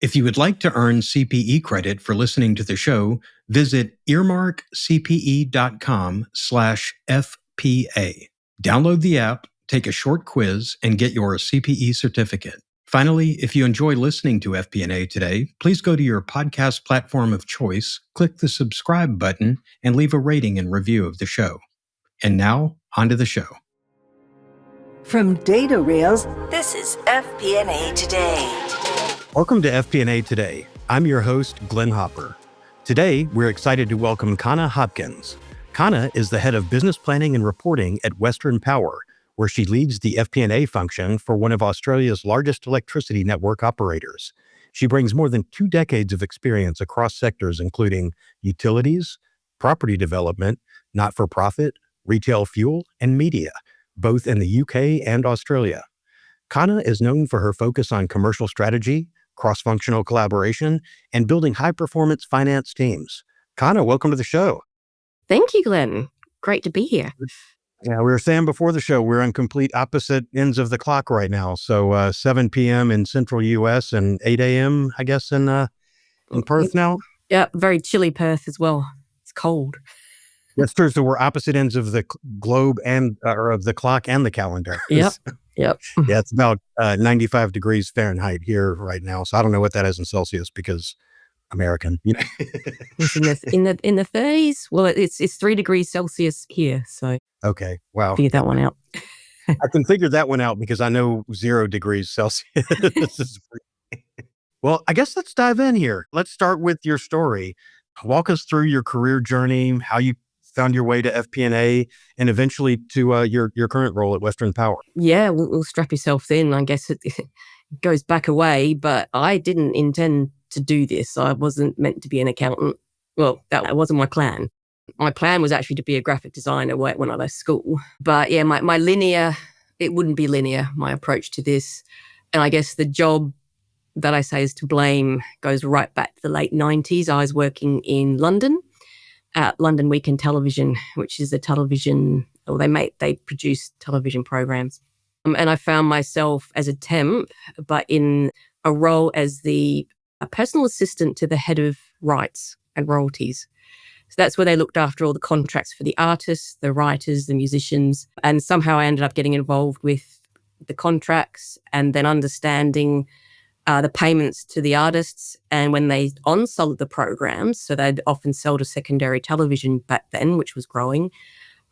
If you would like to earn CPE credit for listening to the show, visit earmarkcpe.com/FPA. Download the app, take a short quiz, and get your CPE certificate. Finally, if you enjoy listening to FP&A today, please go to your podcast platform of choice, click the subscribe button, and leave a rating and review of the show. And now, on to the show. From Data Rails, this is FP&A Today. Welcome to FP&A Today. I'm your host, Glenn Hopper. Today, we're excited to welcome Connagh Hopkins. Connagh is the head of business planning and reporting at Western Power, where she leads the FP&A function for one of Australia's largest electricity network operators. She brings more than 2 decades of experience across sectors including utilities, property development, not-for-profit, retail fuel, and media, both in the UK and Australia. Connagh is known for her focus on commercial strategy, cross-functional collaboration, and building high-performance finance teams. Connagh, welcome to the show. Thank you, Glenn. Great to be here. Yeah, we were saying before the show, we're on complete opposite ends of the clock right now. So 7 p.m. in central U.S. and 8 a.m., I guess, in Perth now? Yeah, very chilly Perth as well. It's cold. That's true. So we're opposite ends of the globe and or of the clock and the calendar. Yep. Yeah, it's about 95 degrees Fahrenheit here right now. So I don't know what that is in Celsius because American. You know? It's in the 30s. Well, it's 3 degrees Celsius here. So okay, wow. Figure that one out. I can figure that one out because I know 0 degrees Celsius. Well, I guess let's dive in here. Let's start with your story. Walk us through your career journey, how you found your way to FP&A, and eventually to your current role at Western Power. Yeah, we'll strap yourself in. I guess it goes back a way, but I didn't intend to do this. I wasn't meant to be an accountant. Well, that wasn't my plan. My plan was actually to be a graphic designer when I left school. But yeah, my linear, it wouldn't be linear, my approach to this. And I guess the job that I say is to blame goes right back to the late 90s. I was working in London at London Weekend Television, which is a television, or they produce television programs. And I found myself as a temp, but in a role as a personal assistant to the head of rights and royalties. So that's where they looked after all the contracts for the artists, the writers, the musicians. And somehow I ended up getting involved with the contracts and then understanding the payments to the artists. And when they on-sold the programs, so they'd often sell to secondary television back then, which was growing,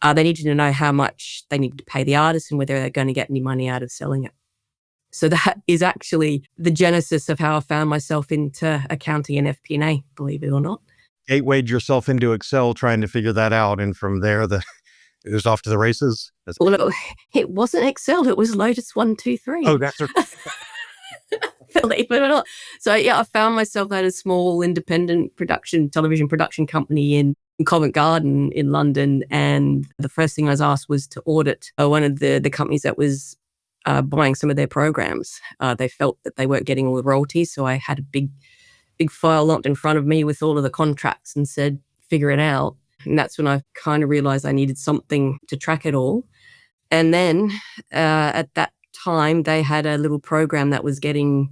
they needed to know how much they needed to pay the artists and whether they're going to get any money out of selling it. So that is actually the genesis of how I found myself into accounting and FP&A, believe it or not. Gatewayed yourself into Excel trying to figure that out. And from there, it was off to the races. Well, it wasn't Excel. It was Lotus 123. Oh, that's right. Believe it or not. So yeah, I found myself at a small independent television production company in Covent Garden in London. And the first thing I was asked was to audit one of the companies that was buying some of their programs. They felt that they weren't getting all the royalties. So I had a big file locked in front of me with all of the contracts and said, figure it out. And that's when I kind of realized I needed something to track it all. And then at that time, they had a little program that was getting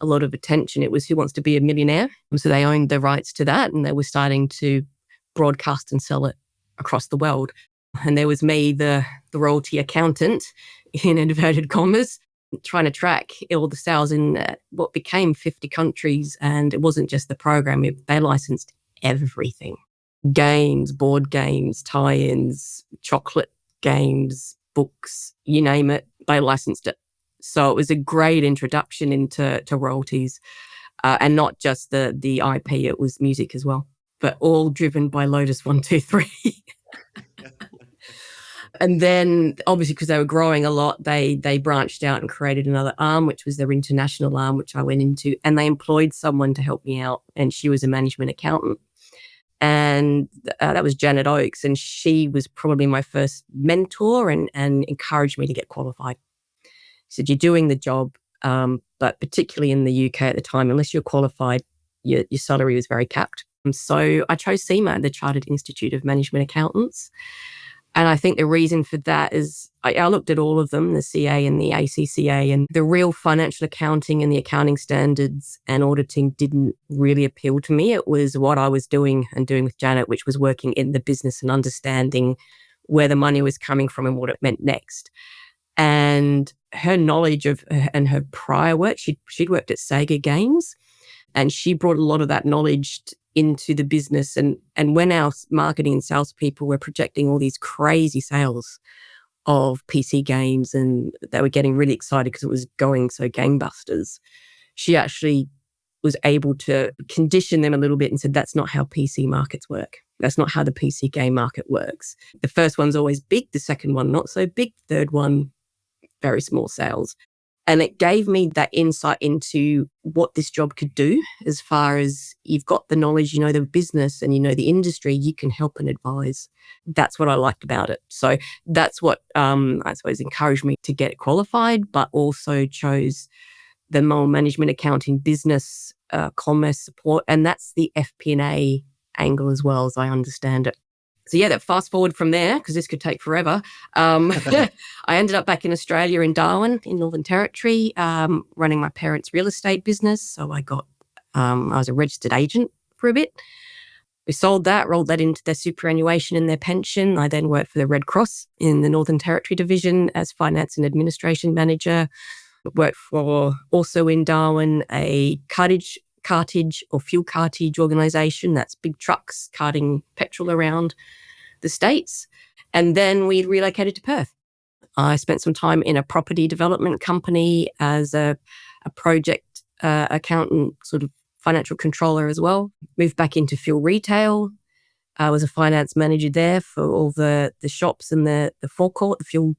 a lot of attention. It was Who Wants to Be a Millionaire? So they owned the rights to that and they were starting to broadcast and sell it across the world. And there was me, the royalty accountant, in inverted commas, trying to track all the sales in what became 50 countries. And it wasn't just the program, they licensed everything. Games, board games, tie-ins, chocolate games, books, you name it, they licensed it. So it was a great introduction into royalties and not just the IP, it was music as well, but all driven by Lotus 123. And then obviously because they were growing a lot, they branched out and created another arm, which was their international arm, which I went into, and they employed someone to help me out. And she was a management accountant. And that was Janet Oakes. And she was probably my first mentor and encouraged me to get qualified. She said, you're doing the job, but particularly in the UK at the time, unless you're qualified, your salary was very capped. So I chose CIMA, the Chartered Institute of Management Accountants. And I think the reason for that is I looked at all of them, the CA and the ACCA, and the real financial accounting and the accounting standards and auditing didn't really appeal to me. It was what I was doing with Janet, which was working in the business and understanding where the money was coming from and what it meant next. And her knowledge of and her prior work, she'd worked at Sega Games, and she brought a lot of that knowledge into the business. And when our marketing and salespeople were projecting all these crazy sales of PC games and they were getting really excited because it was going so gangbusters, she actually was able to condition them a little bit and said, that's not how PC markets work. That's not how the PC game market works. The first one's always big, the second one not so big, third one very small sales. And it gave me that insight into what this job could do as far as you've got the knowledge, you know the business and you know the industry, you can help and advise. That's what I liked about it. So that's what I suppose encouraged me to get qualified, but also chose the more management accounting business, commerce support. And that's the FP&A angle as well, as I understand it. So yeah, that fast forward from there, because this could take forever. I ended up back in Australia in Darwin, in Northern Territory, running my parents' real estate business. So I was a registered agent for a bit. We sold that, rolled that into their superannuation and their pension. I then worked for the Red Cross in the Northern Territory division as finance and administration manager. Worked for, also in Darwin, a cartage or fuel cartage organisation. That's big trucks carting petrol around the States. And then we relocated to Perth. I spent some time in a property development company as a project accountant, sort of financial controller as well. Moved back into fuel retail. I was a finance manager there for all the shops and the forecourt, the fuel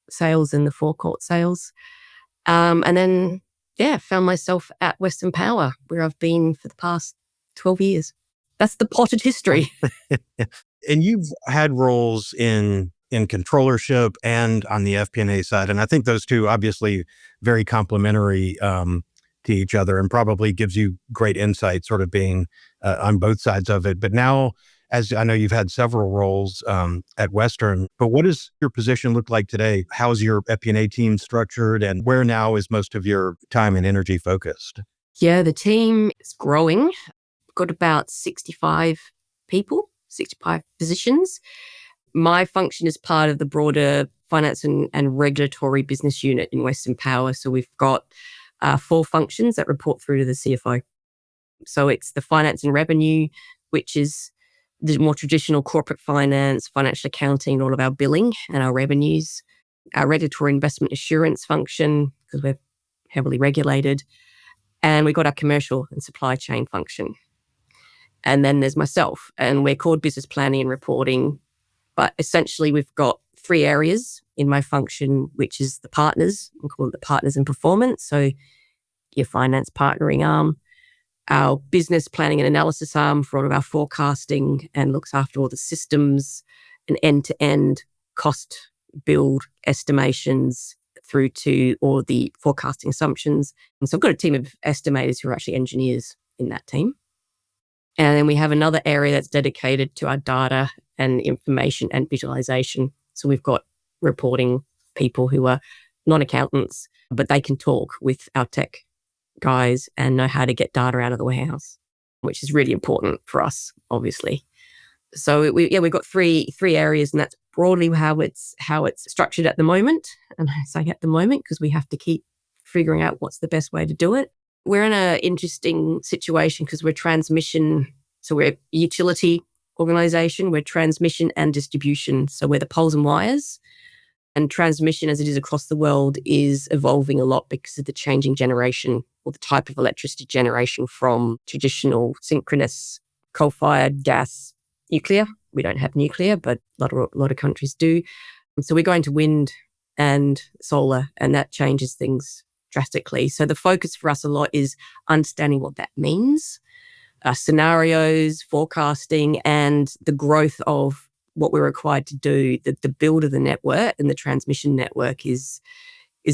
sales and the forecourt sales. And then, found myself at Western Power, where I've been for the past 12 years. That's the potted history. And you've had roles in controllership and on the FP&A side. And I think those two obviously very complementary to each other and probably gives you great insight sort of being on both sides of it. But now, as I know you've had several roles at Western, but what does your position look like today? How's your FP&A team structured and where now is most of your time and energy focused? Yeah, the team is growing. We've got about 65 people, 65 positions. My function is part of the broader finance and regulatory business unit in Western Power. So we've got 4 functions that report through to the CFO. So it's the finance and revenue, which is the more traditional corporate finance, financial accounting, all of our billing and our revenues, our regulatory investment assurance function, because we're heavily regulated. And we've got our commercial and supply chain function. And then there's myself, and we're called business planning and reporting. But essentially, we've got 3 areas in my function, which is the partners. We call it the partners in performance. So your finance partnering arm, our business planning and analysis arm for all of our forecasting and looks after all the systems and end-to-end cost build estimations through to all the forecasting assumptions. And so I've got a team of estimators who are actually engineers in that team. And then we have another area that's dedicated to our data and information and visualization. So we've got reporting people who are non-accountants, but they can talk with our tech guys and know how to get data out of the warehouse, which is really important for us, obviously. So we've got three areas, and that's broadly how it's structured at the moment. And I say at the moment because we have to keep figuring out what's the best way to do it. We're in an interesting situation because we're transmission. So we're a utility organization. We're transmission and distribution. So we're the poles and wires. And transmission, as it is across the world, is evolving a lot because of the changing generation or the type of electricity generation from traditional synchronous coal-fired gas, nuclear. We don't have nuclear, but a lot of countries do. And so we're going to wind and solar, and that changes things drastically. So the focus for us a lot is understanding what that means, scenarios, forecasting, and the growth of what we're required to do. The build of the network and the transmission network is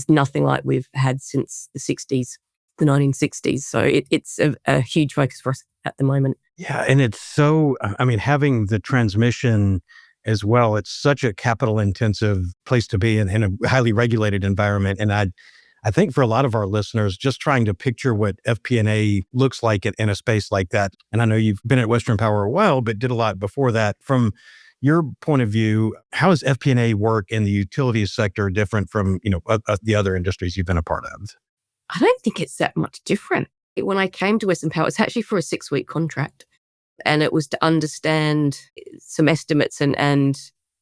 nothing like we've had since the 60s, the 1960s. So it's a huge focus for us at the moment. Yeah. And it's so, I mean, having the transmission as well. It's such a capital intensive place to be in a highly regulated environment. And I think for a lot of our listeners, just trying to picture what FP&A looks like in a space like that. And I know you've been at Western Power a while, but did a lot before that. From your point of view, how does FP&A work in the utilities sector different from, the other industries you've been a part of? I don't think it's that much different. When I came to Western Power, it's actually for a 6-week contract. And it was to understand some estimates and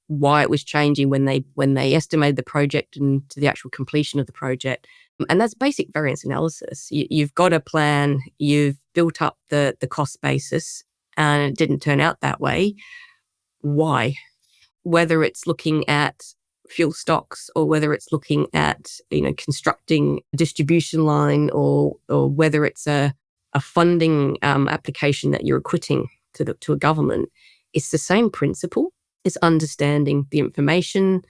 why it was changing when they estimated the project and to the actual completion of the project. And that's basic variance analysis. You've got a plan, you've built up the cost basis, and it didn't turn out that way. Why? Whether it's looking at fuel stocks or whether it's looking at, constructing a distribution line or whether it's a funding application that you're acquitting to a government, it's the same principle. It's understanding the information,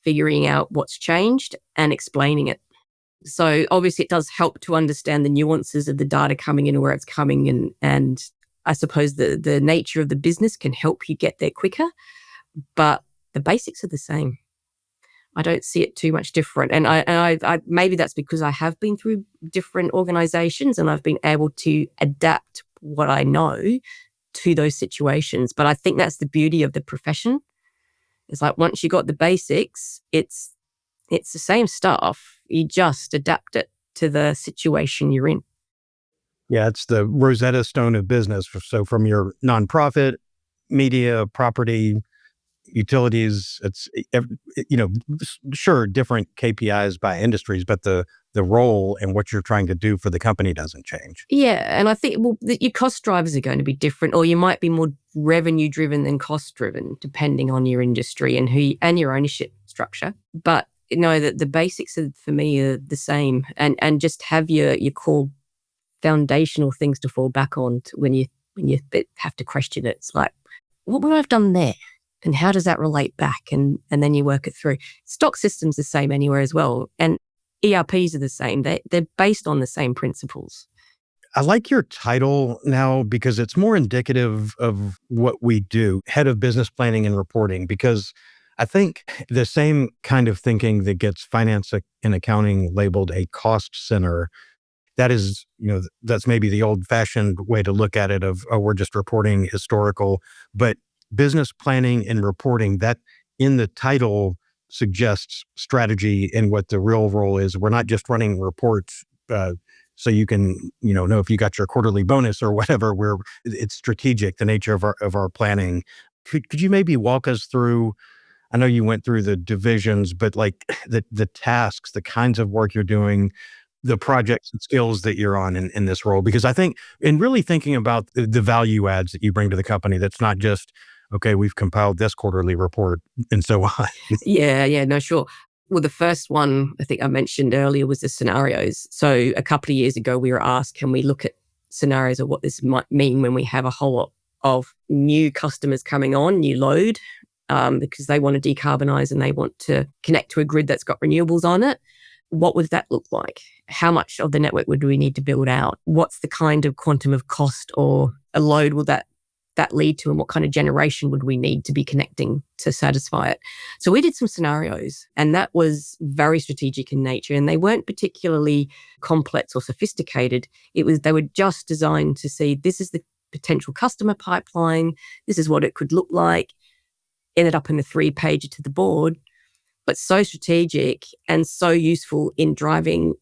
figuring out what's changed and explaining it. So obviously it does help to understand the nuances of the data coming in and where it's coming and I suppose the nature of the business can help you get there quicker, but the basics are the same. I don't see it too much different. And I maybe that's because I have been through different organizations and I've been able to adapt what I know to those situations. But I think that's the beauty of the profession. It's like once you got the basics, it's the same stuff. You just adapt it to the situation you're in. Yeah, it's the Rosetta Stone of business. So from your nonprofit, media, property, utilities, it's, sure, different KPIs by industries, but the role and what you're trying to do for the company doesn't change. Yeah, and I think, your cost drivers are going to be different, or you might be more revenue driven than cost driven, depending on your industry and your ownership structure. But that the basics for me are the same, and just have your core foundational things to fall back on when you have to question it. It's like, what would I have done there? And how does that relate back? And then you work it through. Stock systems the same anywhere as well. And ERPs are the same. They're based on the same principles. I like your title now because it's more indicative of what we do, Head of Business Planning and Reporting, because I think the same kind of thinking that gets finance and accounting labeled a cost center, that is, that's maybe the old-fashioned way to look at it of, we're just reporting historical, but business planning and reporting, that in the title suggests strategy and what the real role is. We're not just running reports so you can, know if you got your quarterly bonus or whatever. It's strategic, the nature of our planning. Could you maybe walk us through, I know you went through the divisions, but like the tasks, the kinds of work you're doing, the projects and skills that you're on in this role? Because I think in really thinking about the value adds that you bring to the company, that's not just, okay, we've compiled this quarterly report and so on. Yeah, no, sure. Well, the first one I think I mentioned earlier was the scenarios. So a couple of years ago, we were asked, can we look at scenarios of what this might mean when we have a whole lot of new customers coming on, new load, because they want to decarbonize and they want to connect to a grid that's got renewables on it. What would that look like? How much of the network would we need to build out? What's the kind of quantum of cost or a load will that lead to, and what kind of generation would we need to be connecting to satisfy it? So we did some scenarios, and that was very strategic in nature, and they weren't particularly complex or sophisticated. They were just designed to see, this is the potential customer pipeline, this is what it could look like. Ended up in a 3-pager to the board, but so strategic and so useful in driving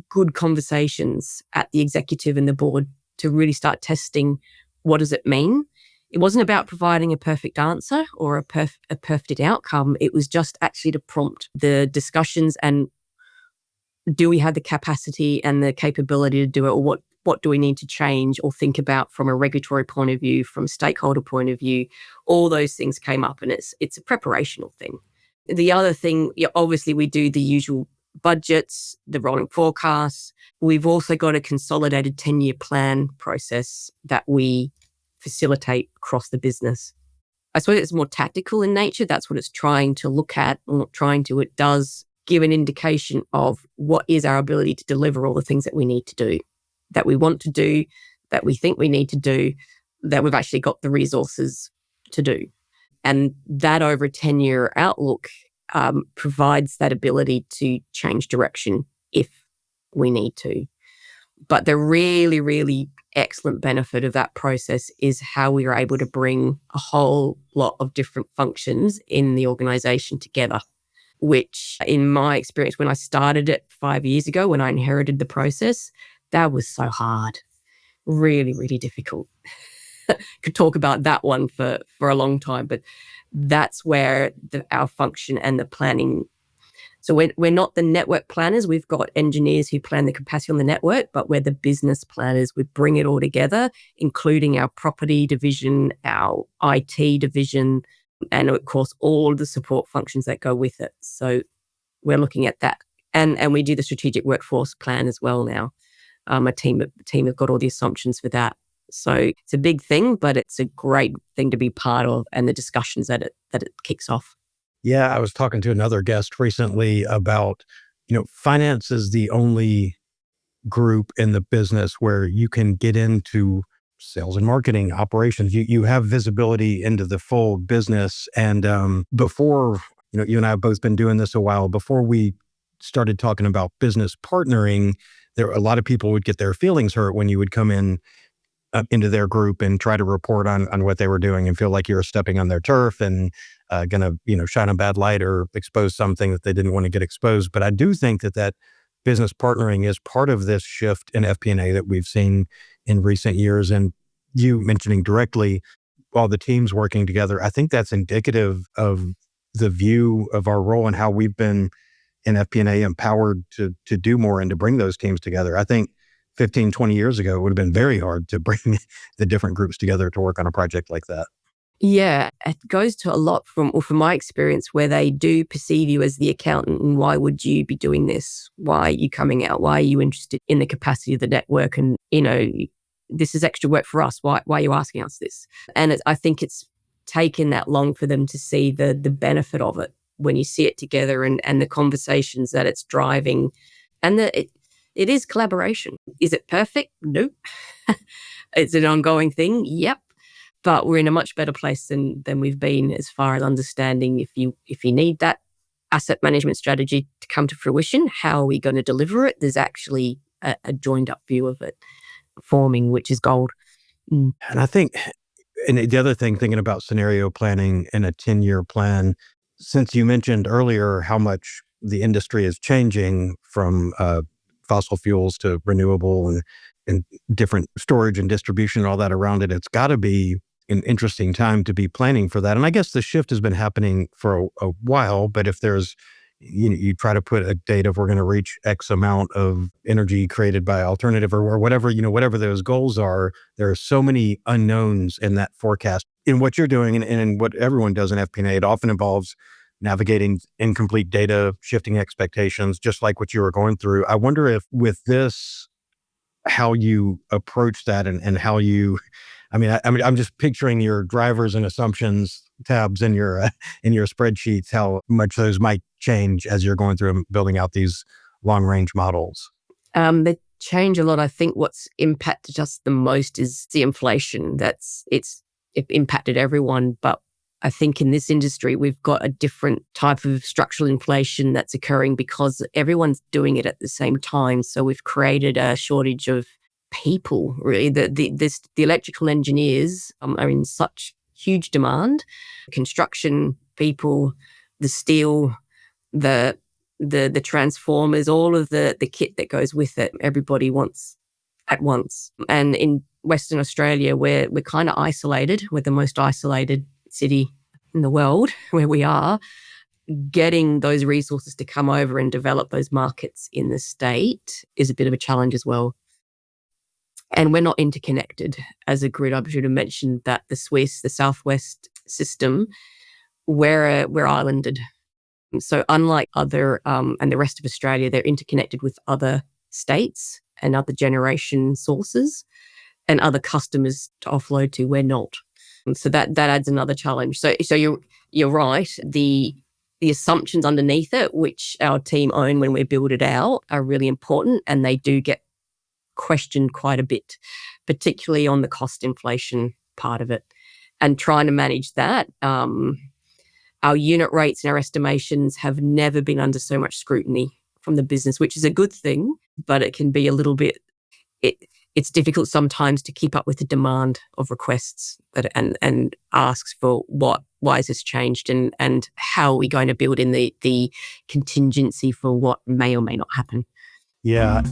good conversations at the executive and the board to really start testing, what does it mean? It wasn't about providing a perfect answer or a perfect outcome. It was just actually to prompt the discussions and do we have the capacity and the capability to do it, or what do we need to change or think about from a regulatory point of view, from a stakeholder point of view? All those things came up, and it's a preparational thing. The other thing, obviously we do the usual budgets, the rolling forecasts. We've also got a consolidated 10-year plan process that we facilitate across the business. I suppose it's more tactical in nature. That's what it's trying to look at, or not trying to. It does give an indication of what is our ability to deliver all the things that we need to do, that we want to do, that we think we need to do, that we've actually got the resources to do. And that over a 10-year outlook provides that ability to change direction if we need to. But the really, really excellent benefit of that process is how we are able to bring a whole lot of different functions in the organization together, which in my experience, when I started it 5 years ago, when I inherited the process, that was so hard. Really, really difficult. Could talk about that one for a long time, but that's where our function and the planning. So we're not the network planners. We've got engineers who plan the capacity on the network, but we're the business planners. We bring it all together, including our property division, our IT division, and of course, all the support functions that go with it. So we're looking at that. And we do the strategic workforce plan as well now. A team have got all the assumptions for that. So it's a big thing, but it's a great thing to be part of, and the discussions that it kicks off. Yeah, I was talking to another guest recently about, finance is the only group in the business where you can get into sales and marketing operations. You have visibility into the full business. And before, you and I have both been doing this a while. Before we started talking about business partnering, a lot of people would get their feelings hurt when you would come in into their group and try to report on what they were doing and feel like you were stepping on their turf and going to, shine a bad light or expose something that they didn't want to get exposed. But I do think that business partnering is part of this shift in FP&A that we've seen in recent years. And you mentioning directly all the teams working together, I think that's indicative of the view of our role and how we've been in FP&A empowered to do more and to bring those teams together. I think 15, 20 years ago, it would have been very hard to bring the different groups together to work on a project like that. Yeah, it goes to a lot from my experience, where they do perceive you as the accountant, and why would you be doing this? Why are you coming out? Why are you interested in the capacity of the network? And, this is extra work for us. Why are you asking us this? And I think it's taken that long for them to see the benefit of it when you see it together and the conversations that it's driving. And it is collaboration. Is it perfect? Nope. It's an ongoing thing. Yep. But we're in a much better place than we've been as far as understanding if you need that asset management strategy to come to fruition, how are we going to deliver it? There's actually a joined up view of it forming, which is gold. And I think, and the other thing, thinking about scenario planning and a 10-year plan, since you mentioned earlier how much the industry is changing from fossil fuels to renewable and different storage and distribution and all that around it, it's got to be an interesting time to be planning for that. And I guess the shift has been happening for a while, but if there's, you try to put a date of we're going to reach X amount of energy created by alternative or whatever, whatever those goals are, there are so many unknowns in that forecast. In what you're doing and what everyone does in FP&A, it often involves navigating incomplete data, shifting expectations, just like what you were going through. I wonder if with this, how you approach that and how you, I'm just picturing your drivers and assumptions tabs in your spreadsheets, how much those might change as you're going through and building out these long range models. They change a lot. I think what's impacted us the most is the inflation. It impacted everyone, but I think in this industry, we've got a different type of structural inflation that's occurring because everyone's doing it at the same time. So we've created a shortage of people, really. The electrical engineers are in such huge demand. Construction people, the steel, the transformers, all of the kit that goes with it, everybody wants at once. And in Western Australia, we're kind of isolated. We're the most isolated city in the world where we are. Getting those resources to come over and develop those markets in the state is a bit of a challenge as well. And we're not interconnected as a grid. I should have mentioned that the Southwest system, we're islanded. So unlike other, and the rest of Australia, they're interconnected with other states and other generation sources and other customers to offload to. We're not. So that adds another challenge. So you're right. The assumptions underneath it, which our team own when we build it out, are really important, and they do get questioned quite a bit, particularly on the cost inflation part of it. and trying to manage that. Our unit rates and our estimations have never been under so much scrutiny from the business, which is a good thing, but it can be a little bit, it's difficult sometimes to keep up with the demand of requests and asks for why has this changed and how are we going to build in the contingency for what may or may not happen. Yeah.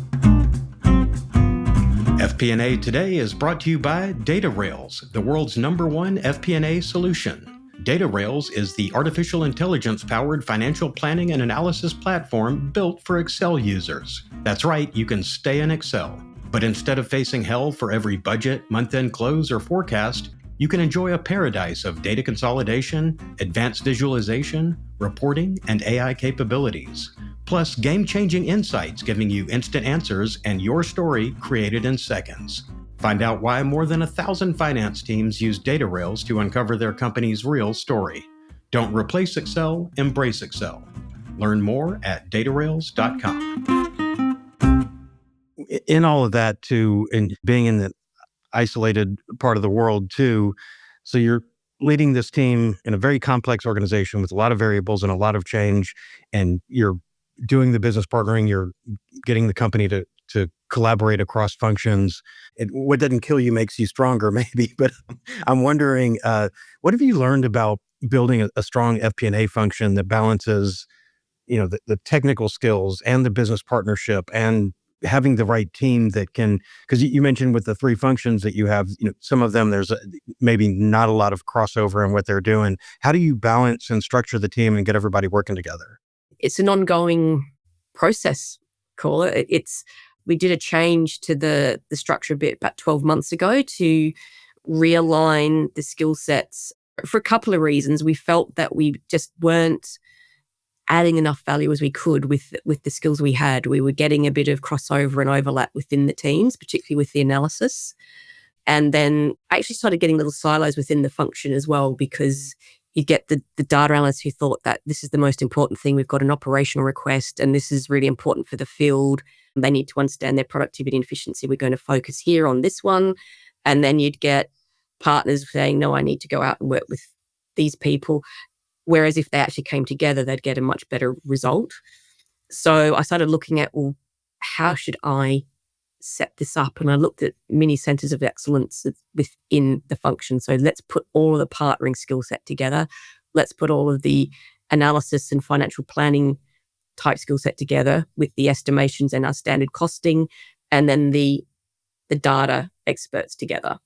FP&A Today is brought to you by DataRails, the world's #1 FP&A solution. DataRails is the artificial intelligence-powered financial planning and analysis platform built for Excel users. That's right, you can stay in Excel. But instead of facing hell for every budget, month-end close, or forecast, you can enjoy a paradise of data consolidation, advanced visualization, reporting, and AI capabilities. Plus, game-changing insights giving you instant answers and your story created in seconds. Find out why more than 1,000 finance teams use DataRails to uncover their company's real story. Don't replace Excel, embrace Excel. Learn more at datarails.com. In all of that, too, and being in the isolated part of the world, too, so you're leading this team in a very complex organization with a lot of variables and a lot of change, and you're doing the business partnering, you're getting the company to collaborate across functions. What doesn't kill you makes you stronger, maybe. But I'm wondering, what have you learned about building a strong FP&A function that balances, the technical skills and the business partnership and having the right team that can, because you mentioned with the 3 functions that you have, some of them, there's maybe not a lot of crossover in what they're doing. How do you balance and structure the team and get everybody working together? It's an ongoing process, call it. We did a change to the structure a bit about 12 months ago to realign the skill sets for a couple of reasons. We felt that we just weren't adding enough value as we could with the skills we had. We were getting a bit of crossover and overlap within the teams, particularly with the analysis. And then I actually started getting little silos within the function as well, because you get the data analysts who thought that this is the most important thing. We've got an operational request and this is really important for the field. They need to understand their productivity and efficiency. We're going to focus here on this one. And then you'd get partners saying, no, I need to go out and work with these people. Whereas if they actually came together, they'd get a much better result. So I started looking at, well, how should I set this up? And I looked at mini centers of excellence within the function. So let's put all of the partnering skill set together. Let's put all of the analysis and financial planning type skill set together with the estimations and our standard costing, and then the data experts together.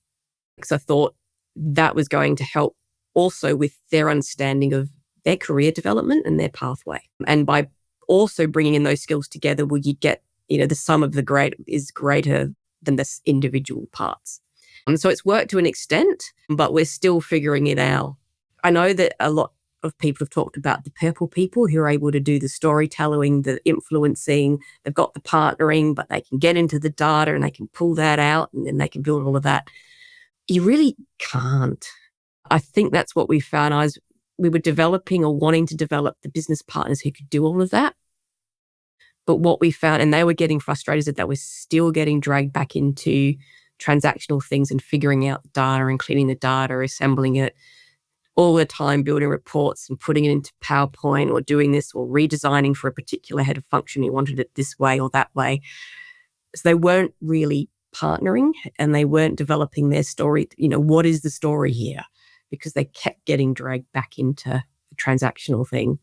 Because I thought that was going to help also with their understanding of their career development and their pathway. And by also bringing in those skills together, well, you get, the sum of the great is greater than the individual parts. And so it's worked to an extent, but we're still figuring it out. I know that a lot of people have talked about the purple people who are able to do the storytelling, the influencing, they've got the partnering, but they can get into the data and they can pull that out and then they can build all of that. You really can't. I think that's what we found. We were developing or wanting to develop the business partners who could do all of that. But what we found, and they were getting frustrated, is that we're still getting dragged back into transactional things and figuring out data and cleaning the data, assembling it all the time, building reports and putting it into PowerPoint or doing this or redesigning for a particular head of function who wanted it this way or that way. So they weren't really partnering and they weren't developing their story. What is the story here? Because they kept getting dragged back into the transactional thing.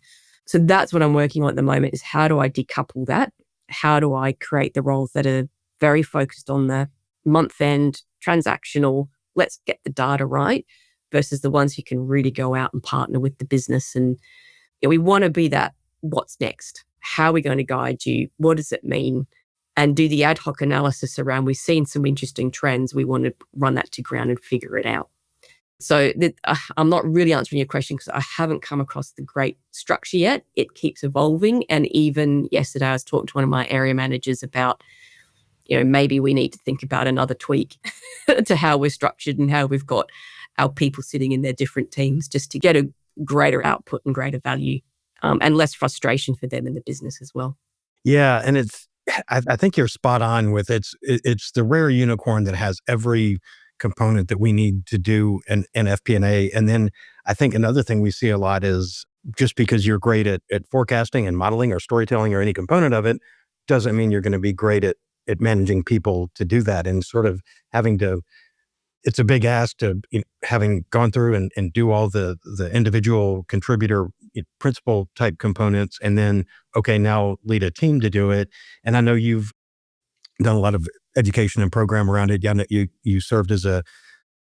So that's what I'm working on at the moment, is how do I decouple that? How do I create the roles that are very focused on the month-end transactional, let's get the data right, versus the ones who can really go out and partner with the business. And we want to be that, what's next? How are we going to guide you? What does it mean? And do the ad hoc analysis around, we've seen some interesting trends. We want to run that to ground and figure it out. So I'm not really answering your question because I haven't come across the great structure yet. It keeps evolving. And even yesterday, I was talking to one of my area managers about, maybe we need to think about another tweak to how we're structured and how we've got our people sitting in their different teams just to get a greater output and greater value and less frustration for them in the business as well. Yeah. And I think you're spot on with it's the rare unicorn that has every component that we need to do in FP&A. And then I think another thing we see a lot is just because you're great at forecasting and modeling or storytelling or any component of it, doesn't mean you're going to be great at managing people to do that, and sort of having to, it's a big ask to, having gone through and do all the individual contributor principal type components, and then, okay, now lead a team to do it. And I know you've done a lot of education and program around it. Yeah, you served as a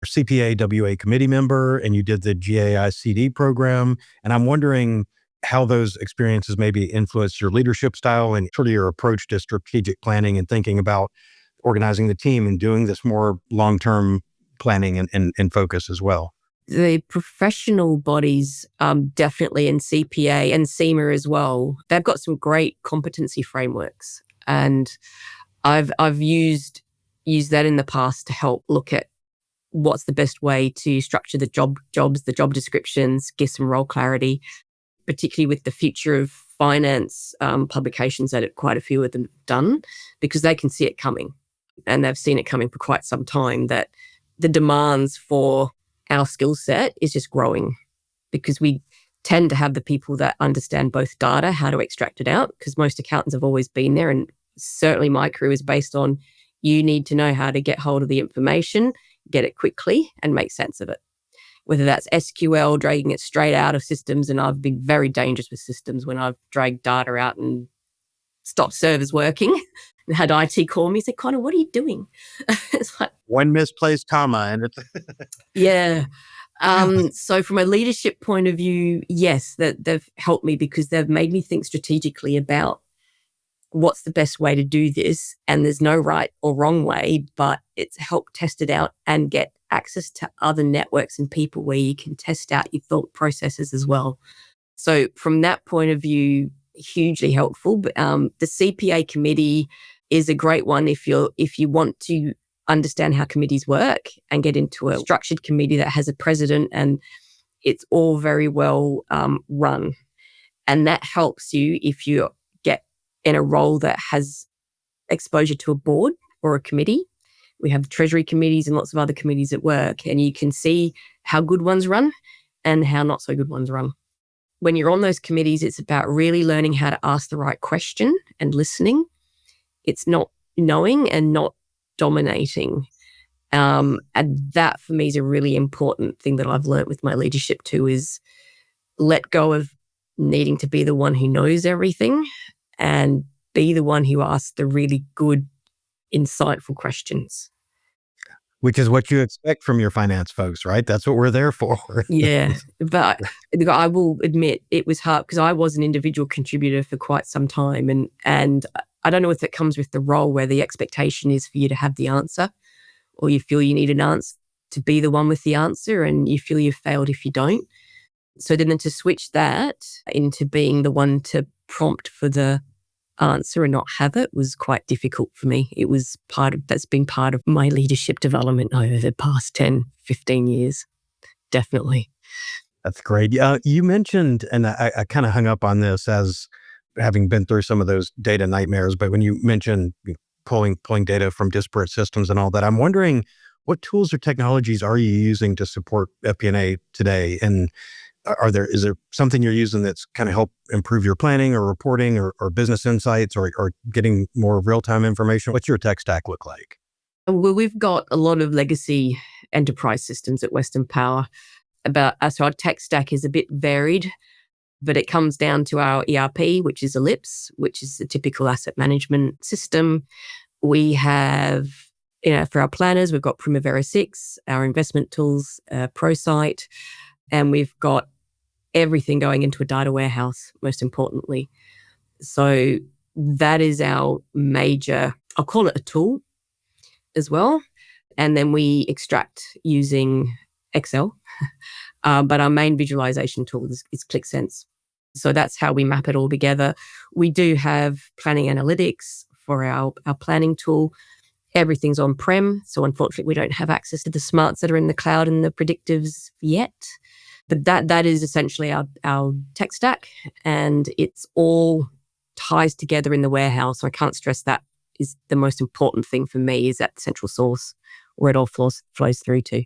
CPA WA committee member, and you did the GAICD program. And I'm wondering how those experiences maybe influenced your leadership style and sort of your approach to strategic planning and thinking about organizing the team and doing this more long-term planning and focus as well. The professional bodies, definitely in CPA and CIMA as well, they've got some great competency frameworks. And I've used that in the past to help look at what's the best way to structure the jobs, the job descriptions, give some role clarity, particularly with the future of finance publications that quite a few of them have done, because they can see it coming. And they've seen it coming for quite some time, that the demands for our skill set is just growing, because we tend to have the people that understand both data, how to extract it out, because most accountants have always been there. And certainly my career is based on, you need to know how to get hold of the information, get it quickly, and make sense of it. Whether that's SQL, dragging it straight out of systems, and I've been very dangerous with systems when I've dragged data out and stopped servers working and had IT call me and say, Connagh, what are you doing? It's like, one misplaced comma and it's yeah. So from a leadership point of view, yes, that they've helped me, because they've made me think strategically about what's the best way to do this. And there's no right or wrong way, but it's helped test it out and get access to other networks and people where you can test out your thought processes as well. So from that point of view, hugely helpful. But the CPA committee is a great one if you want to understand how committees work and get into a structured committee that has a president and it's all very well run. And that helps you if you get in a role that has exposure to a board or a committee. We have treasury committees and lots of other committees at work, and you can see how good ones run and how not so good ones run. When you're on those committees, it's about really learning how to ask the right question and listening. It's not knowing and not dominating. And that for me is a really important thing that I've learned with my leadership too, is let go of needing to be the one who knows everything and be the one who asks the really good, insightful questions. which is what you expect from your finance folks, right? That's what we're there for. Yeah. But I will admit it was hard because I was an individual contributor for quite some time. And I don't know if it comes with the role where the expectation is for you to have the answer, or you feel you need an answer to be the one with the answer and you feel you've failed if you don't. So then to switch that into being the one to prompt for the answer and not have it was quite difficult for me. It was that's been part of my leadership development over the past 10, 15 years. Definitely. That's great. You mentioned, and I kind of hung up on this as having been through some of those data nightmares, but when you mentioned pulling data from disparate systems and all that, I'm wondering what tools or technologies are you using to support FP&A today? And is there something you're using that's kind of help improve your planning or reporting or business insights or getting more real-time information? What's your tech stack look like? Well, we've got a lot of legacy enterprise systems at Western Power. So our tech stack is a bit varied, but it comes down to our ERP, which is Ellipse, which is a typical asset management system. We have, for our planners, we've got Primavera 6, our investment tools, ProSite, and we've got everything going into a data warehouse, most importantly. So that is our major, I'll call it a tool as well. And then we extract using Excel. But our main visualization tool is ClickSense. So that's how we map it all together. We do have planning analytics for our planning tool. Everything's on-prem. So unfortunately, we don't have access to the smarts that are in the cloud and the predictives yet. But that is essentially our tech stack, and it's all ties together in the warehouse. I can't stress that is the most important thing for me, is that central source where it all flows through to.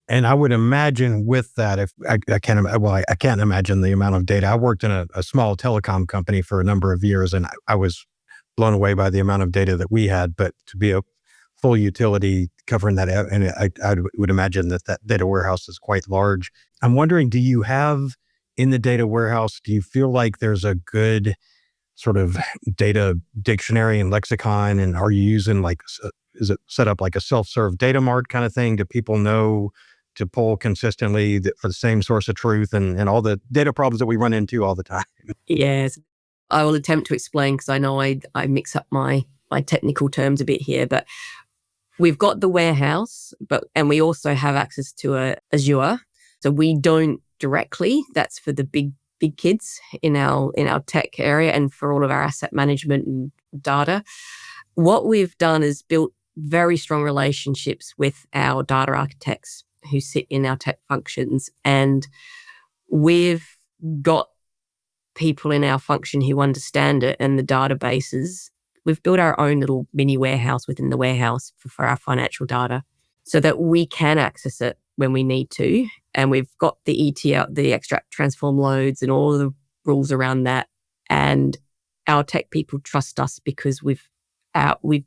And I would imagine with that, if I can't, I can't imagine the amount of data. I worked in a small telecom company for a number of years, and I was blown away by the amount of data that we had. But to be a full utility covering that, and I would imagine that data warehouse is quite large. I'm wondering, do you have in the data warehouse, do you feel like there's a good sort of data dictionary and lexicon? And are you using is it set up like a self-serve data mart kind of thing? Do people know to pull consistently for the same source of truth and all the data problems that we run into all the time? Yes. I will attempt to explain because I know I mix up my technical terms a bit here, but we've got the warehouse, and we also have access to Azure. So we don't directly, that's for the big kids in our tech area and for all of our asset management and data. What we've done is built very strong relationships with our data architects who sit in our tech functions. And we've got people in our function who understand it and the databases. We've built our own little mini warehouse within the warehouse for our financial data so that we can access it when we need to. And we've got the ETL, the extract transform loads and all of the rules around that. And our tech people trust us because we've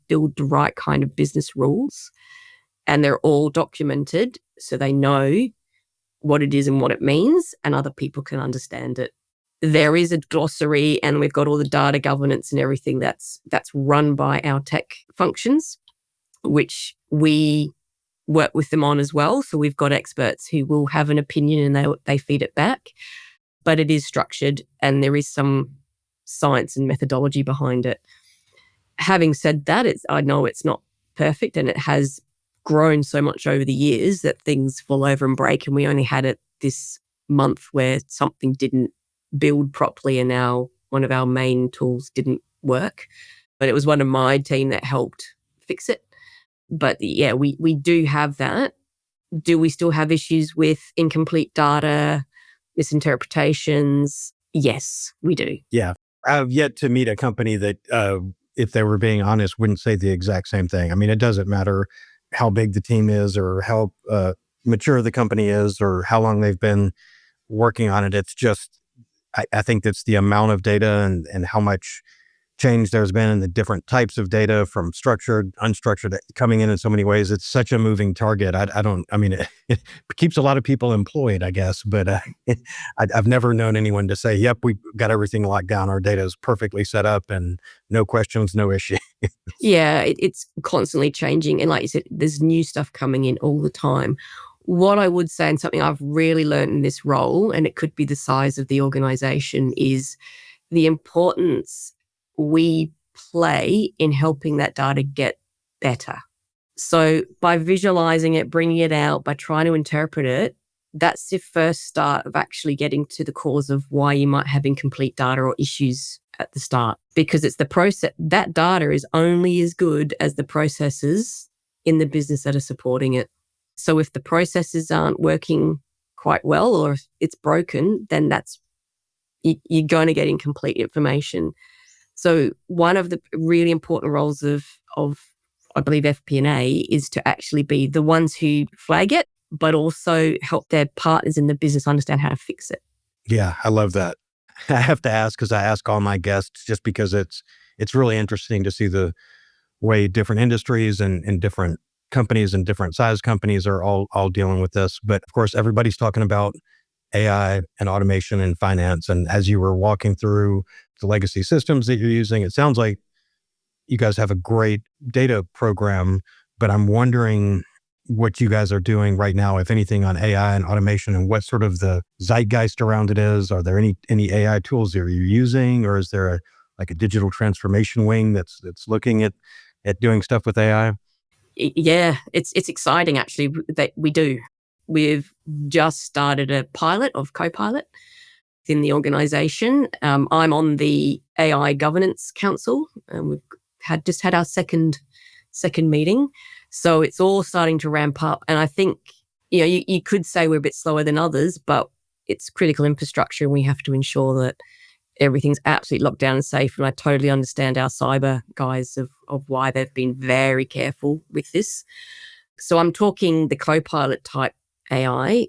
built the right kind of business rules and they're all documented so they know what it is and what it means and other people can understand it. There is a glossary and we've got all the data governance and everything that's run by our tech functions, which we work with them on as well. So we've got experts who will have an opinion and they feed it back. But it is structured and there is some science and methodology behind it. Having said that, I know it's not perfect and it has grown so much over the years that things fall over and break, and we only had it this month where something didn't build properly and one of our main tools didn't work. But it was one of my team that helped fix it. But yeah, we do have that. Do we still have issues with incomplete data, misinterpretations? Yes, we do. Yeah. I've yet to meet a company that, if they were being honest, wouldn't say the exact same thing. I mean, it doesn't matter how big the team is or how mature the company is or how long they've been working on it. It's just, I think that's the amount of data and how much change there's been in the different types of data from structured, unstructured, coming in so many ways. It's such a moving target. It keeps a lot of people employed, I guess, but I've never known anyone to say, yep, we got everything locked down. Our data is perfectly set up and no questions, no issue. Yeah, it's constantly changing. And like you said, there's new stuff coming in all the time. What I would say, and something I've really learned in this role, and it could be the size of the organization, is the importance we play in helping that data get better. So by visualizing it, bringing it out, by trying to interpret it, that's the first start of actually getting to the cause of why you might have incomplete data or issues at the start. Because it's the process, that data is only as good as the processes in the business that are supporting it. So if the processes aren't working quite well or if it's broken, then you're going to get incomplete information. So one of the really important roles of I believe FP&A is to actually be the ones who flag it, but also help their partners in the business understand how to fix it. Yeah, I love that. I have to ask because I ask all my guests just because it's really interesting to see the way different industries and different companies and different size companies are all dealing with this. But of course, everybody's talking about AI and automation in finance. And as you were walking through the legacy systems that you're using, it sounds like you guys have a great data program, but I'm wondering what you guys are doing right now, if anything, on AI and automation and what sort of the zeitgeist around it is. Are there any AI tools that you're using, or is there a digital transformation wing that's looking at doing stuff with AI? Yeah, it's exciting actually that we do. We've just started a pilot of Copilot within the organization. I'm on the AI Governance Council, and we've just had our second meeting. So it's all starting to ramp up. And I think, you could say we're a bit slower than others, but it's critical infrastructure and we have to ensure that everything's absolutely locked down and safe. And I totally understand our cyber guys of why they've been very careful with this. So I'm talking the Copilot type AI.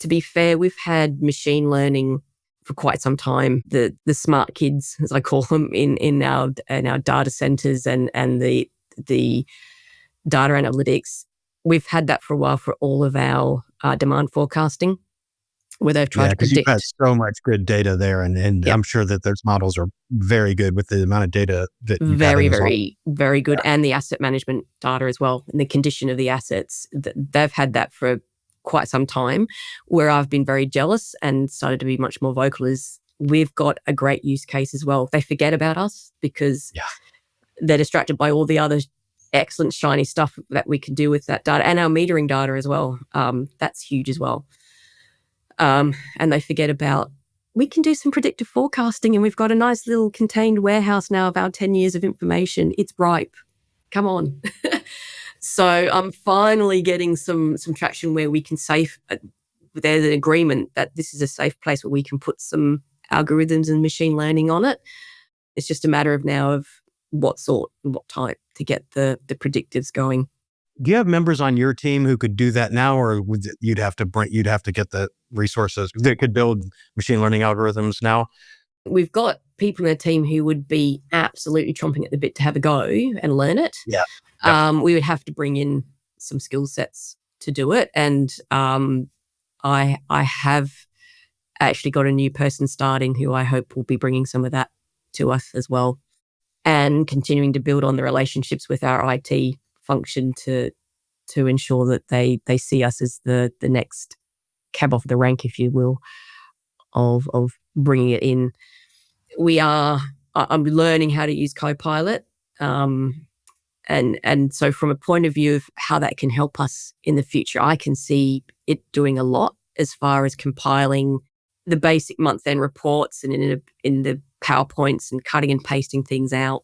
To be fair, we've had machine learning for quite some time. The smart kids, as I call them, in our data centers and the data analytics. We've had that for a while for all of our demand forecasting, where they've tried Yeah, to because you've got predict. so much good data there, and Yep. I'm sure that those models are very good with the amount of data that you've had in Very, this. very, very good. And the asset management data as well, and the condition of the assets. They've had that for quite some time. Where I've been very jealous and started to be much more vocal is we've got a great use case as well. They forget about us because they're distracted by all the other excellent shiny stuff that we can do with that data, and our metering data as well. That's huge as well. And they forget about, we can do some predictive forecasting, and we've got a nice little contained warehouse now of our 10 years of information. It's ripe. Come on. So I'm finally getting some traction where we can there's an agreement that this is a safe place where we can put some algorithms and machine learning on it. It's just a matter of now of what sort and what type to get the predictives going. Do you have members on your team who could do that now, or you'd have to get the resources that could build machine learning algorithms now? We've got people in the team who would be absolutely chomping at the bit to have a go and learn it. Yeah. We would have to bring in some skill sets to do it. And I have actually got a new person starting who I hope will be bringing some of that to us as well, and continuing to build on the relationships with our IT function to ensure that they see us as the next cab off the rank, if you will, of bringing it in. I'm learning how to use Copilot. And so from a point of view of how that can help us in the future, I can see it doing a lot as far as compiling the basic month-end reports and in the PowerPoints and cutting and pasting things out.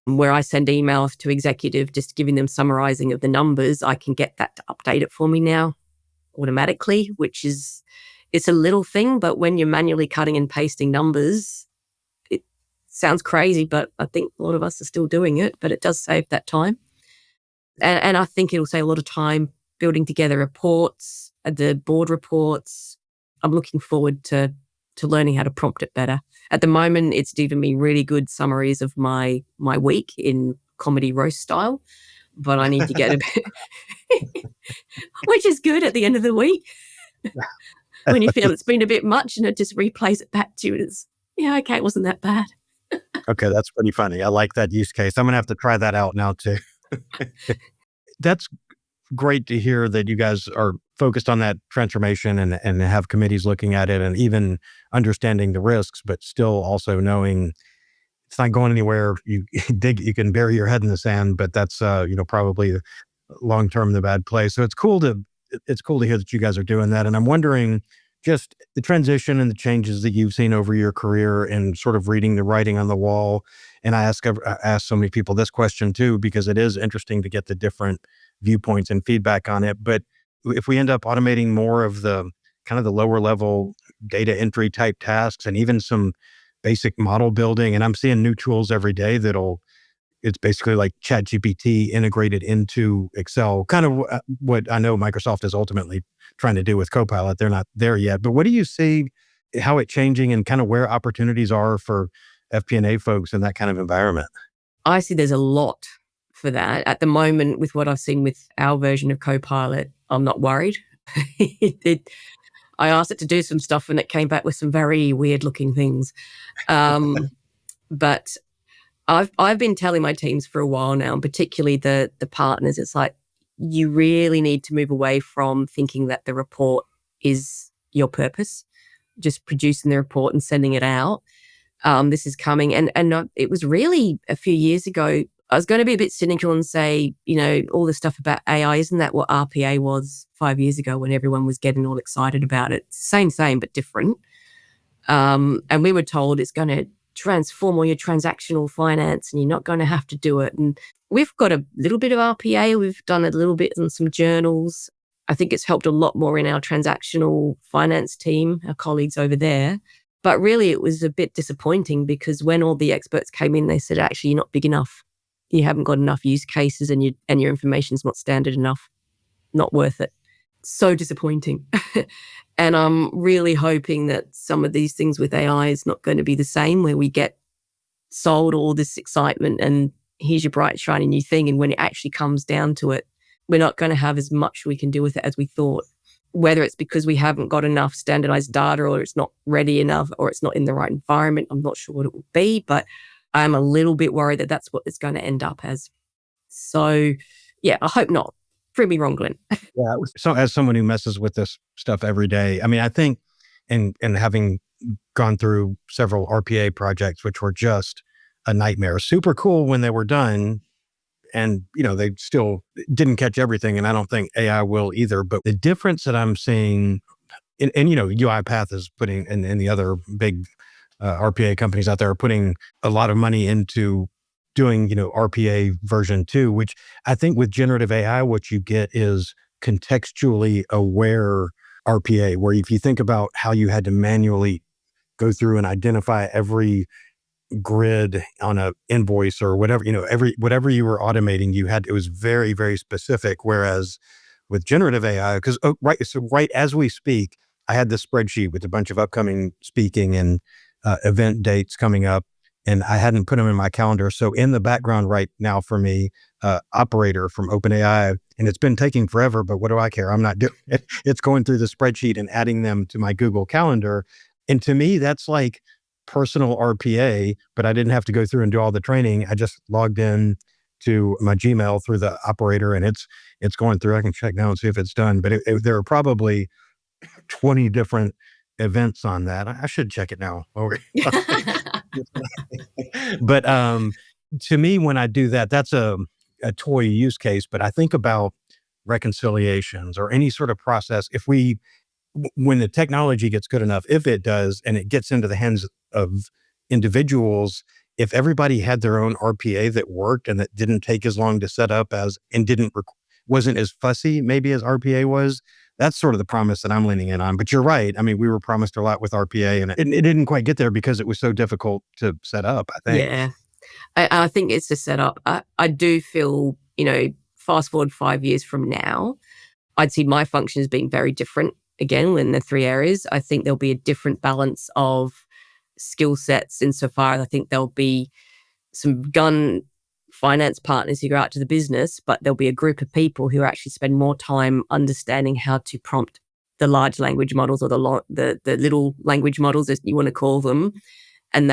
Where I send emails to executive, just giving them summarizing of the numbers, I can get that to update it for me now automatically, it's a little thing, but when you're manually cutting and pasting numbers, it sounds crazy, but I think a lot of us are still doing it, but it does save that time. And I think it'll save a lot of time building together reports, the board reports. I'm looking forward to learning how to prompt it better. At the moment, it's giving me really good summaries of my week in comedy roast style, but I need to get a bit, which is good at the end of the week. When you feel it's been a bit much and it just replays it back to you. It's, okay, it wasn't that bad. Okay, that's pretty funny. I like that use case. I'm going to have to try that out now too. That's great to hear that you guys are focused on that transformation and have committees looking at it and even understanding the risks, but still also knowing it's not going anywhere. You can bury your head in the sand, but that's probably long-term the bad place. So it's cool to hear that you guys are doing that. And I'm wondering just the transition and the changes that you've seen over your career and sort of reading the writing on the wall. And I ask so many people this question too, because it is interesting to get the different viewpoints and feedback on it. But if we end up automating more of the kind of the lower level data entry type tasks and even some basic model building, and I'm seeing new tools every day it's basically like ChatGPT integrated into Excel, kind of what I know Microsoft is ultimately trying to do with Copilot. They're not there yet, but what do you see how it changing and kind of where opportunities are for FP&A folks in that kind of environment? I see there's a lot for that. At the moment, with what I've seen with our version of Copilot, I'm not worried. I asked it to do some stuff and it came back with some very weird looking things. But I've been telling my teams for a while now, and particularly the partners, it's like, you really need to move away from thinking that the report is your purpose, just producing the report and sending it out. This is coming. And it was really a few years ago, I was going to be a bit cynical and say, all the stuff about AI, isn't that what RPA was 5 years ago when everyone was getting all excited about it? Same, but different. And we were told it's going to transform all your transactional finance and you're not going to have to do it. And we've got a little bit of RPA. We've done a little bit in some journals. I think it's helped a lot more in our transactional finance team, our colleagues over there. But really, it was a bit disappointing because when all the experts came in, they said, actually, you're not big enough. You haven't got enough use cases and your information's not standard enough. not worth it. So disappointing. And I'm really hoping that some of these things with AI is not going to be the same, where we get sold all this excitement and here's your bright, shiny new thing. And when it actually comes down to it, we're not going to have as much we can do with it as we thought. Whether it's because we haven't got enough standardized data, or it's not ready enough, or it's not in the right environment, I'm not sure what it will be, but I'm a little bit worried that that's what it's going to end up as. So, yeah, I hope not. Prove me wrong, Glenn. Yeah. So as someone who messes with this stuff every day, I mean, I think, and having gone through several RPA projects, which were just a nightmare, super cool when they were done. And, they still didn't catch everything. And I don't think AI will either. But the difference that I'm seeing, and UiPath is putting, and the other big RPA companies out there are putting a lot of money into doing, RPA version 2, which I think with generative AI, what you get is contextually aware RPA, where if you think about how you had to manually go through and identify every grid on a invoice or whatever, whatever you were automating, it was very, very specific. Whereas with generative AI, because right as we speak, I had this spreadsheet with a bunch of upcoming speaking and event dates coming up, and I hadn't put them in my calendar. So in the background right now for me, Operator from OpenAI, and it's been taking forever, but what do I care? I'm not doing it. It's going through the spreadsheet and adding them to my Google Calendar. And to me, that's like personal RPA, but I didn't have to go through and do all the training. I just logged in to my Gmail through the Operator, and it's going through. I can check now and see if it's done, but there are probably 20 different events on that. I should check it now. But to me, when I do that, that's a toy use case. But I think about reconciliations or any sort of process. When the technology gets good enough, if it does, and it gets into the hands of individuals, if everybody had their own RPA that worked and that didn't take as long to set up wasn't as fussy maybe as RPA was, that's sort of the promise that I'm leaning in on. But you're right. I mean, we were promised a lot with RPA, and it didn't quite get there because it was so difficult to set up, I think. Yeah. I think it's the setup. I do feel, fast forward 5 years from now, I'd see my function as being very different. Again, in the 3 areas, I think there'll be a different balance of skill sets insofar as I think there'll be some gun finance partners who go out to the business, but there'll be a group of people who actually spend more time understanding how to prompt the large language models, or the little language models, as you want to call them. And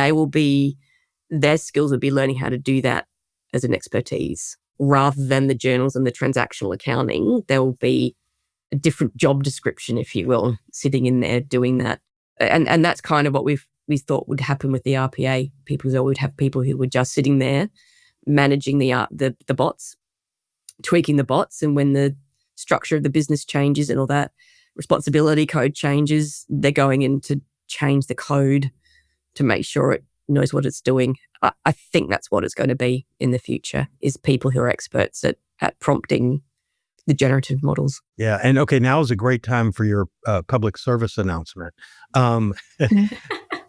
their skills will be learning how to do that as an expertise, rather than the journals and the transactional accounting. There will be a different job description, if you will, sitting in there doing that. And that's kind of what we thought would happen with the RPA people. So we'd have people who were just sitting there managing the bots, tweaking the bots. And when the structure of the business changes and all that responsibility code changes, they're going in to change the code to make sure it knows what it's doing. I think that's what it's going to be in the future, is people who are experts at prompting the generative models. Yeah. And okay, now is a great time for your public service announcement.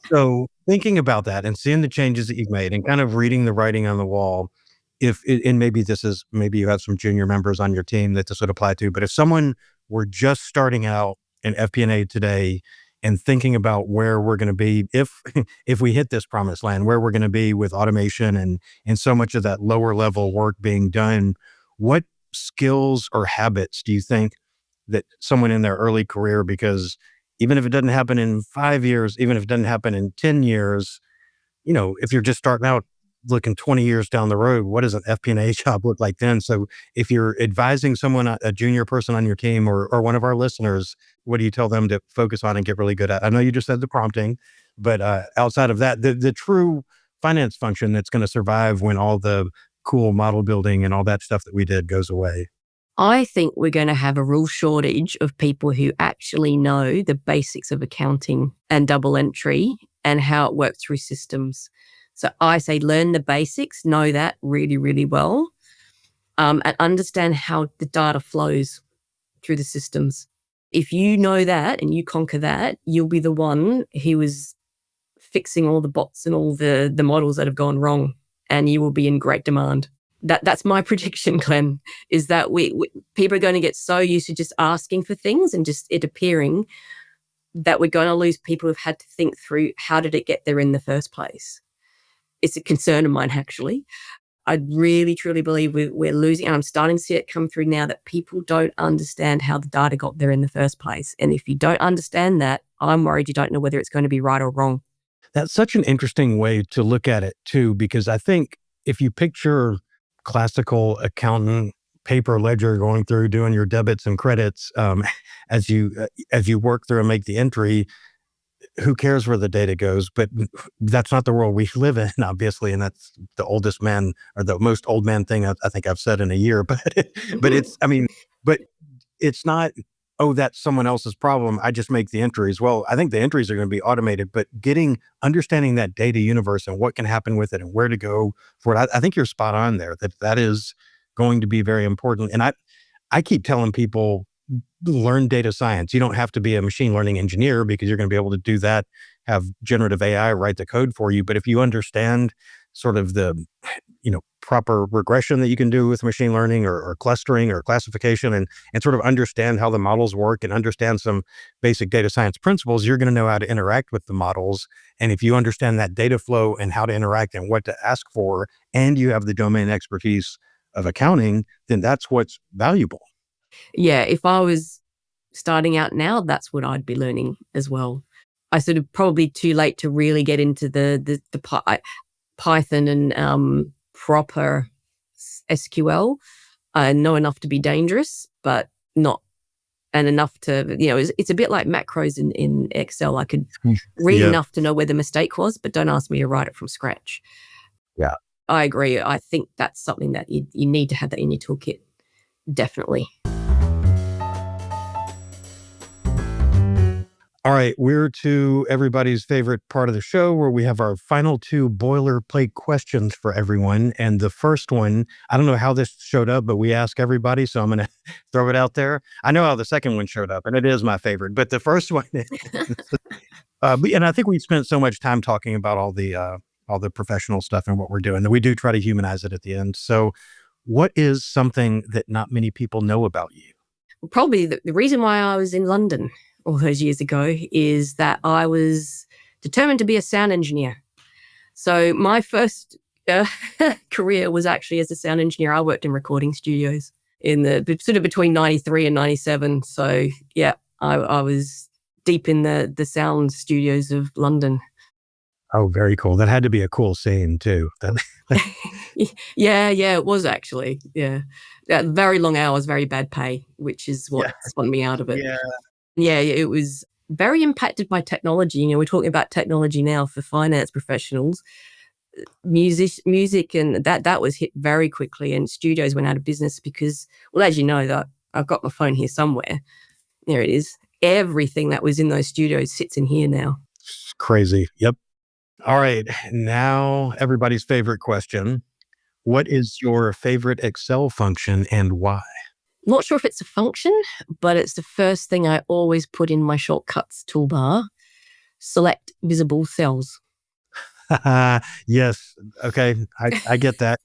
So thinking about that and seeing the changes that you've made and kind of reading the writing on the wall, and maybe you have some junior members on your team that this would apply to, but if someone were just starting out in FP&A today and thinking about where we're going to be, if we hit this promised land, where we're going to be with automation and so much of that lower level work being done, what skills or habits do you think that someone in their early career, because even if it doesn't happen in 5 years, even if it doesn't happen in 10 years, if you're just starting out looking 20 years down the road, what does an FP&A job look like then? So if you're advising someone, a junior person on your team or one of our listeners, what do you tell them to focus on and get really good at? I know you just said the prompting, but outside of that, the true finance function that's going to survive when all the cool model building and all that stuff that we did goes away. I think we're going to have a real shortage of people who actually know the basics of accounting and double entry and how it works through systems. So I say learn the basics, know that really, really well, and understand how the data flows through the systems. If you know that and you conquer that, you'll be the one who is fixing all the bots and all the models that have gone wrong, and you will be in great demand. That's my prediction, Glenn, is that we people are going to get so used to just asking for things and just it appearing that we're going to lose people who've had to think through how did it get there in the first place. It's a concern of mine, actually. I really, truly believe we're losing, and I'm starting to see it come through now, that people don't understand how the data got there in the first place. And if you don't understand that, I'm worried you don't know whether it's going to be right or wrong. That's such an interesting way to look at it too, because I think if you picture classical accountant paper ledger going through doing your debits and credits as you work through and make the entry, who cares where the data goes? But that's not the world we live in, obviously, and that's the oldest man or the most old man thing I think I've said in a year. But but it's not. Oh, that's someone else's problem. I just make the entries. Well, I think the entries are going to be automated, but understanding that data universe and what can happen with it and where to go for it, I think you're spot on there. That is going to be very important. And I keep telling people, learn data science. You don't have to be a machine learning engineer because you're going to be able to do that, have generative AI write the code for you. But if you understand sort of the, proper regression that you can do with machine learning or clustering or classification and sort of understand how the models work and understand some basic data science principles, you're going to know how to interact with the models. And if you understand that data flow and how to interact and what to ask for, and you have the domain expertise of accounting, then that's what's valuable. Yeah, if I was starting out now, that's what I'd be learning as well. I sort of probably too late to really get into the Python and proper SQL. I know enough to be dangerous, but not and enough to, it's a bit like macros in Excel. I could read enough to know where the mistake was, but don't ask me to write it from scratch. Yeah. I agree. I think that's something that you need to have that in your toolkit. Definitely. All right, we're to everybody's favorite part of the show where we have our final two boilerplate questions for everyone. And the first one, I don't know how this showed up, but we ask everybody, so I'm going to throw it out there. I know how the second one showed up, and it is my favorite, but the first one, and I think we spent so much time talking about all the professional stuff and what we're doing that we do try to humanize it at the end. So what is something that not many people know about you? Probably the reason why I was in London all those years ago is that I was determined to be a sound engineer. So my first career was actually as a sound engineer. I worked in recording studios in the sort of between 93 and 97. So yeah, I was deep in the sound studios of London. Oh, very cool. That had to be a cool scene too. Yeah, it was actually. Yeah. Very long hours, very bad pay, which is what spun me out of it. Yeah, it was very impacted by technology. We're talking about technology now for finance professionals. Music and that was hit very quickly, and studios went out of business because, well, as you know, that I've got my phone here somewhere. There it is. Everything that was in those studios sits in here now. It's crazy. Yep. All right. Now, everybody's favorite question. What is your favorite Excel function and why? Not sure if it's a function, but it's the first thing I always put in my shortcuts toolbar. Select visible cells. Yes. Okay. I get that.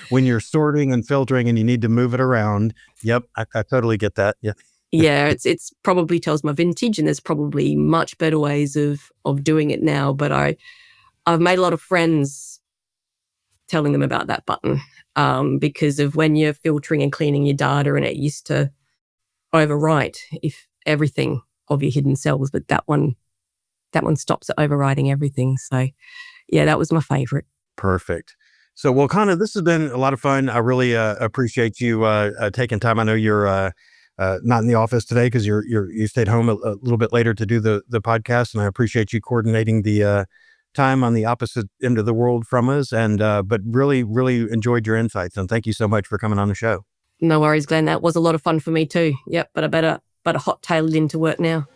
When you're sorting and filtering and you need to move it around. Yep. I totally get that. Yeah. Yeah, it's probably tells my vintage, and there's probably much better ways of doing it now. But I've made a lot of friends telling them about that button because of when you're filtering and cleaning your data, and it used to overwrite if everything of your hidden cells, but that one stops at overwriting everything. So yeah, that was my favorite. Perfect. So, well, Connagh, this has been a lot of fun. I really appreciate you taking time. I know you're not in the office today because you stayed home a little bit later to do the podcast, and I appreciate you coordinating the time on the opposite end of the world from us. And but really, really enjoyed your insights, and thank you so much for coming on the show. No worries, Glenn. That was a lot of fun for me too. Yep, but I better hot tail it into work now.